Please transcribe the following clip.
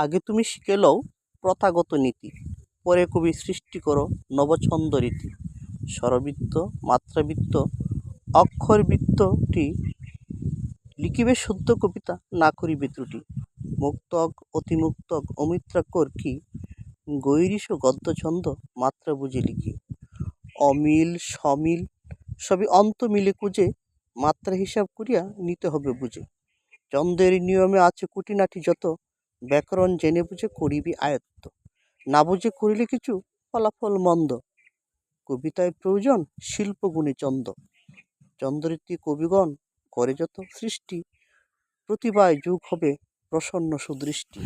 আগে তুমি শিখে লও প্রথাগত নীতি, পরে কবি সৃষ্টি করো নবছন্দ রীতি। স্বরবৃত্ত, মাত্রাবৃত্ত, অক্ষরবৃত্তটি লিখিবে শুদ্ধ কবিতা, না করিবে ত্রুটি। মুক্তক, অতিমুক্তক, অমিত্রাক্ষর কি, গৈরিস গদ্য ছন্দ, মাত্রা বুঝে লিখি। অমিল সমিল সবই অন্ত মিলে কুজে, মাত্রা হিসাব করিয়া নিতে হবে বুঝে। ছন্দের নিয়মে আছে খুঁটিনাটি যত, ব্যাকরণ জেনে বুঝে করিবি আয়ত্ত। না বুঝে করিলে কিছু ফলাফল মন্দ, কবিতায় প্রয়োজন শিল্পগুণী চন্দ। চন্দ্ররীতি কবিগণ করে যত সৃষ্টি, প্রতিভায় যুগ হবে প্রসন্ন সুদৃষ্টি।